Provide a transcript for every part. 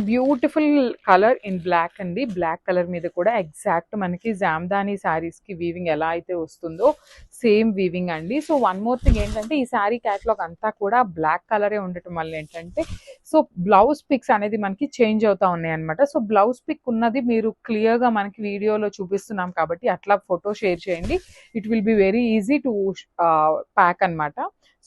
Beautiful colour in black అండి. Black colour మీద కూడా ఎగ్జాక్ట్ మనకి జామ్దాని శారీస్ కి వీవింగ్ ఎలా అయితే వస్తుందో సేమ్ వీవింగ్ అండి. సో వన్ మోర్ థింగ్ ఏంటంటే ఈ శారీ క్యాటలాగ్ అంతా కూడా బ్లాక్ కలరే ఉండటం వల్ల ఏంటంటే సో బ్లౌజ్ పిక్స్ అనేది మనకి చేంజ్ అవుతా ఉన్నాయి అనమాట. సో బ్లౌజ్ పిక్ ఉన్నది మీరు క్లియర్ గా మనకి వీడియోలో చూపిస్తున్నాం కాబట్టి అట్లా ఫోటో షేర్ చేయండి. It will be very easy to pack అనమాట.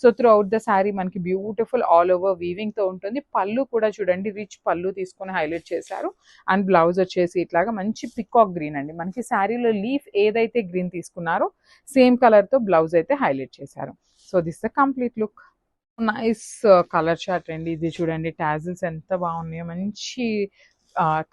So throughout the sari మనకి బ్యూటిఫుల్ ఆల్ ఓవర్ వీవింగ్ తో ఉంటుంది. పళ్ళు కూడా చూడండి రిచ్ పళ్ళు తీసుకొని హైలైట్ చేశారు. అండ్ బ్లౌజ్ వచ్చేసి ఇట్లాగా మంచి పికాక్ గ్రీన్ అండి. మనకి శారీలో లీఫ్ ఏదైతే గ్రీన్ తీసుకున్నారో సేమ్ కలర్ తో బ్లౌజ్ అయితే హైలైట్ చేశారు. So this the complete look. Nice colour chart అండి. ఇది చూడండి టాజిల్స్ ఎంత బాగున్నాయో. మంచి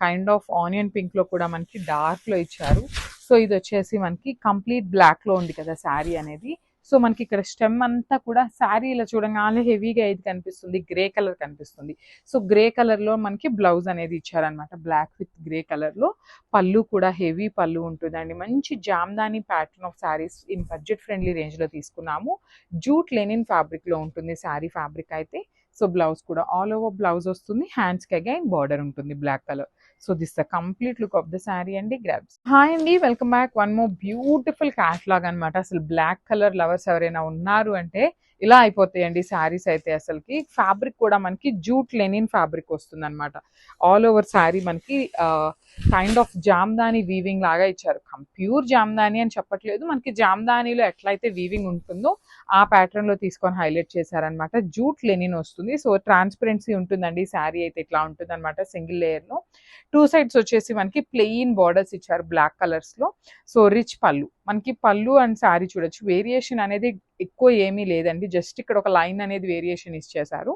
కైండ్ ఆఫ్ ఆనియన్ పింక్ లో కూడా మనకి డార్క్ లో ఇచ్చారు. సో ఇది వచ్చేసి మనకి కంప్లీట్ బ్లాక్ లో ఉంది కదా శారీ అనేది. సో మనకి ఇక్కడ స్టెమ్ అంతా కూడా శారీ ఇలా చూడగానే హెవీగా ఇది కనిపిస్తుంది, గ్రే కలర్ కనిపిస్తుంది. సో గ్రే కలర్ లో మనకి బ్లౌజ్ అనేది ఇచ్చారనమాట. బ్లాక్ విత్ గ్రే కలర్ లో పళ్ళు కూడా హెవీ పళ్ళు ఉంటుందండి. మంచి Jamdani pattern of saris in budget friendly range లో తీసుకున్నాము. జూట్ లెనిన్ ఫ్యాబ్రిక్ లో ఉంటుంది శారీ ఫ్యాబ్రిక్ అయితే. సో బ్లౌజ్ కూడా ఆల్ ఓవర్ బ్లౌజ్ వస్తుంది. హ్యాండ్స్ కి అగైన్ బార్డర్ ఉంటుంది black colour. So this the complete look of the sari అండి. గ్రాబ్స్. హాయ్ అండి, welcome back. One more beautiful catalogue అనమాట. అసలు బ్లాక్ కలర్ లవర్స్ ఎవరైనా ఉన్నారు అంటే ఇలా అయిపోతాయండి శారీస్ అయితే. అసలుకి ఫ్యాబ్రిక్ కూడా మనకి జూట్ లెనిన్ ఫ్యాబ్రిక్ వస్తుంది అనమాట. ఆల్ ఓవర్ శారీ మనకి కైండ్ ఆఫ్ జామ్దాని వీవింగ్ లాగా ఇచ్చారు. ప్యూర్ జామ్దాని అని చెప్పట్లేదు, మనకి జామ్దానిలో ఎట్లయితే వీవింగ్ ఉంటుందో ఆ ప్యాటర్న్ లో తీసుకొని హైలైట్ చేశారనమాట. జూట్ లెనిన్ వస్తుంది. సో ట్రాన్స్పరెన్సీ ఉంటుందండి శారీ అయితే. ఇట్లా ఉంటుంది అనమాట సింగిల్ లేయర్ లో. టూ సైడ్స్ వచ్చేసి మనకి ప్లెయిన్ బార్డర్స్ ఇచ్చారు బ్లాక్ కలర్స్ లో. సో రిచ్ పళ్ళు మనకి పళ్ళు అండ్ శారీ చూడొచ్చు. వేరియేషన్ అనేది ఎక్కువ ఏమీ లేదండి, జస్ట్ ఇక్కడ ఒక లైన్ అనేది వేరియేషన్ ఇచ్చేసారు.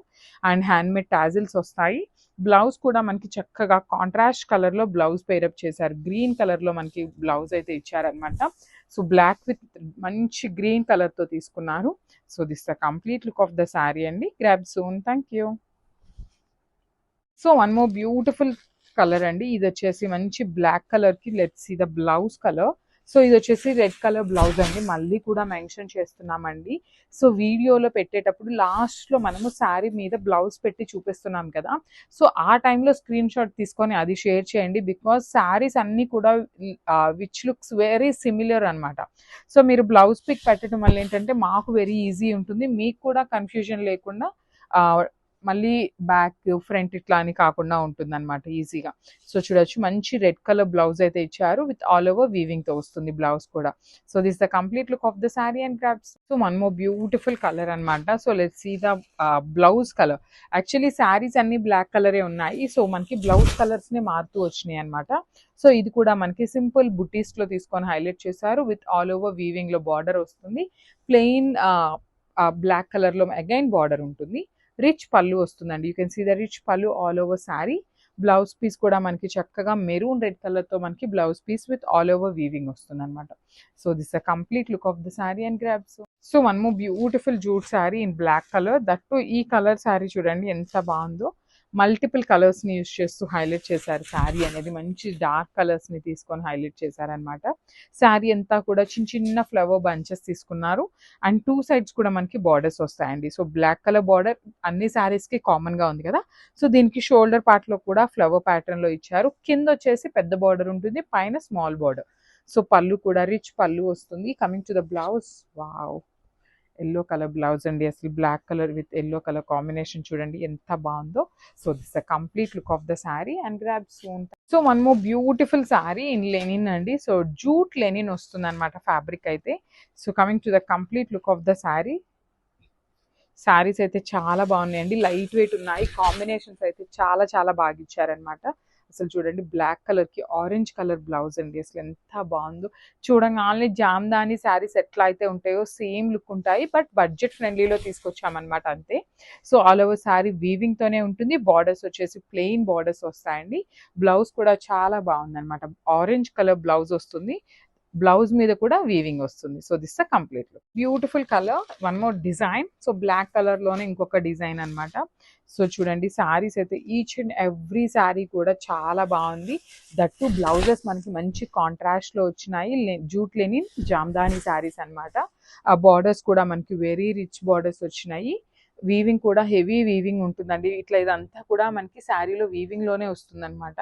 అండ్ హ్యాండ్మేడ్ టాజిల్స్ వస్తాయి. బ్లౌజ్ కూడా మనకి చక్కగా కాంట్రాస్ట్ కలర్ లో బ్లౌజ్ పేరప్ చేశారు. గ్రీన్ కలర్ లో మనకి బ్లౌజ్ అయితే ఇచ్చారనమాట. సో బ్లాక్ విత్ మంచి గ్రీన్ కలర్ తో తీసుకున్నారు. So this the complete look of the sari అండి. Grab soon. Thank you. So one more beautiful colour అండి. ఇది వచ్చేసి మంచి బ్లాక్ కలర్ కి let's see the blouse colour. So ఇది వచ్చేసి రెడ్ కలర్ బ్లౌజ్ అండి. మళ్ళీ కూడా మెన్షన్ చేస్తున్నామండి. సో వీడియోలో పెట్టేటప్పుడు లాస్ట్ లో మనము శారీ మీద బ్లౌజ్ పెట్టి చూపిస్తున్నాం కదా. సో ఆ టైంలో స్క్రీన్ షాట్ తీసుకొని అది షేర్ చేయండి. బికాస్ శారీస్ అన్ని కూడా విచ్ లుక్స్ వెరీ సిమిలర్ అనమాట. సో మీరు బ్లౌజ్ పిక్ పెట్టడం వల్ల ఏంటంటే మాకు వెరీ ఈజీ ఉంటుంది, మీకు కూడా కన్ఫ్యూజన్ లేకుండా మళ్ళీ బ్యాక్ ఫ్రంట్ ఇట్లా అని కాకుండా ఉంటుంది అనమాట ఈజీగా. సో చూడొచ్చు మంచి రెడ్ కలర్ బ్లౌజ్ అయితే ఇచ్చారు విత్ ఆల్ ఓవర్ వీవింగ్ తో వస్తుంది బ్లౌజ్ కూడా. So this the complete look of the sari and grabs. So one more beautiful colour అనమాట. So let's see the blouse colour. Actually saris అన్ని బ్లాక్ కలరే ఉన్నాయి. సో మనకి బ్లౌజ్ కలర్స్ నే మారుతూ వచ్చినాయి అనమాట. సో ఇది కూడా మనకి సింపుల్ బుటీస్ లో తీసుకొని హైలైట్ చేశారు. విత్ ఆల్ ఓవర్ వీవింగ్ లో బార్డర్ వస్తుంది. ప్లెయిన్ బ్లాక్ కలర్ లో అగైన్ బార్డర్ ఉంటుంది. రిచ్ పళ్ళు వస్తుందండి. You can see the rich pallu all over sari. Blouse piece కూడా మనకి చక్కగా మెరూన్ రెడ్ కలర్ తో మనకి blouse piece with all over weaving వస్తుంది అనమాట. So this a complete look of the sari and grabs. So one more beautiful jute sari in black colour. That too ఈ colour sari చూడండి ఎంత బాగుందో. మల్టిపుల్ కలర్స్ ని use చేస్తూ హైలైట్ చేశారు శారీ అనేది. మంచి డార్క్ కలర్స్ ని తీసుకొని హైలైట్ చేశారనమాట. శారీ అంతా కూడా చిన్న చిన్న ఫ్లవర్ బంచెస్ తీసుకున్నారు. అండ్ టూ సైడ్స్ కూడా మనకి బార్డర్స్ వస్తాయండి. సో బ్లాక్ కలర్ బార్డర్ అన్ని శారీస్ కి కామన్ గా ఉంది కదా. సో దీనికి షోల్డర్ పార్ట్ లో కూడా ఫ్లవర్ ప్యాటర్న్ లో ఇచ్చారు. కింద వచ్చేసి పెద్ద బార్డర్ ఉంటుంది, పైన స్మాల్ బార్డర్. సో పళ్ళు కూడా రిచ్ పళ్ళు వస్తుంది. Coming to the blouse, wow yellow colour blouse అండి. అసలు black colour with yellow colour combination చూడండి ఎంత బాగుందో. So this the complete look of the sari and grab soon. So one more beautiful sari in linen అండి. So jute linen వస్తుంది అనమాట fabric అయితే. So coming to the complete look of the sari. Saris అయితే చాలా బాగున్నాయండి, లైట్ వెయిట్ ఉన్నాయి. కాంబినేషన్స్ అయితే చాలా చాలా బాగా ఇచ్చారనమాట. అసలు చూడండి బ్లాక్ కలర్ కి ఆరెంజ్ కలర్ బ్లౌజ్ అండి. అసలు ఎంత బాగుందో. చూడంగానే జామ్దాని శారీస్ ఎట్లా అయితే ఉంటాయో సేమ్ లుక్ ఉంటాయి, బట్ బడ్జెట్ ఫ్రెండ్లీలో తీసుకొచ్చామన్నమాట అంతే. So all over sari weaving తోనే ఉంటుంది. బార్డర్స్ వచ్చేసి ప్లెయిన్ బార్డర్స్ వస్తాయండి. బ్లౌజ్ కూడా చాలా బాగుంది అనమాట. ఆరెంజ్ కలర్ బ్లౌజ్ వస్తుంది. బ్లౌజ్ మీద కూడా వీవింగ్ వస్తుంది. So this the complete look. Beautiful colour. One more design. So black colour లోనే ఇంకొక డిజైన్ అనమాట. సో చూడండి శారీస్ అయితే ఈచ్ అండ్ ఎవ్రీ శారీ కూడా చాలా బాగుంది. దట్టు బ్లౌజెస్ మనకి మంచి కాంట్రాస్ట్ లో వచ్చినాయి. జూట్ లెనిన్ జామ్దాని శారీస్ అనమాట. ఆ బార్డర్స్ కూడా మనకి వెరీ రిచ్ బార్డర్స్ వచ్చినాయి. వీవింగ్ కూడా హెవీ వీవింగ్ ఉంటుందండి. ఇట్లా ఇదంతా కూడా మనకి శారీలో వీవింగ్లోనే వస్తుందన్నమాట.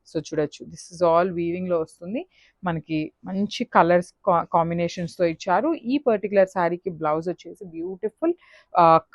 సో చూడొచ్చు, దిస్ ఇస్ ఆల్ వీవింగ్లో వస్తుంది. మనకి మంచి కలర్స్ కాంబినేషన్స్తో ఇచ్చారు. ఈ పర్టికులర్ శారీకి బ్లౌజ్ వచ్చేసి బ్యూటిఫుల్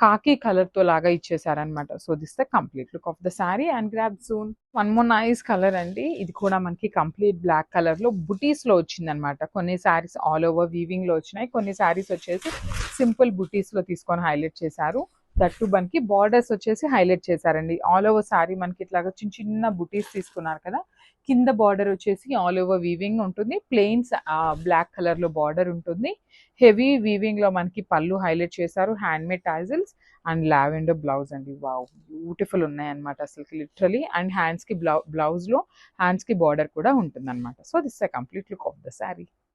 కాకి కలర్తో లాగా ఇచ్చేసారనమాట. So this the complete look of the sari and grab soon. One more nice colour అండి. ఇది కూడా మనకి కంప్లీట్ బ్లాక్ కలర్లో బుటీస్లో వచ్చిందనమాట. కొన్ని శారీస్ ఆల్ ఓవర్ వీవింగ్లో వచ్చినాయి, కొన్ని శారీస్ వచ్చేసి సింపుల్ బుటీస్లో తీసుకొని హైలైట్ చేశారు. దట్టు మనకి బార్డర్స్ వచ్చేసి హైలైట్ చేశారండి. ఆల్ ఓవర్ సారీ మనకి ఇట్లాగా చిన్న చిన్న బుటీస్ తీసుకున్నారు కదా, కింద బార్డర్ వచ్చేసి ఆల్ ఓవర్ వీవింగ్ ఉంటుంది. ప్లెయిన్స్ బ్లాక్ కలర్ లో బార్డర్ ఉంటుంది. హెవీ వీవింగ్ లో మనకి పళ్ళు హైలైట్ చేశారు. Hand made tassels and lavender blouse అండి. వావ్, బ్యూటిఫుల్ ఉన్నాయన్నమాట అసలు లిటరలీ. అండ్ హ్యాండ్స్ కి బ్లౌజ్ లో హ్యాండ్స్ కి బార్డర్ కూడా ఉంటుంది అనమాట. So this a complete look of the sari.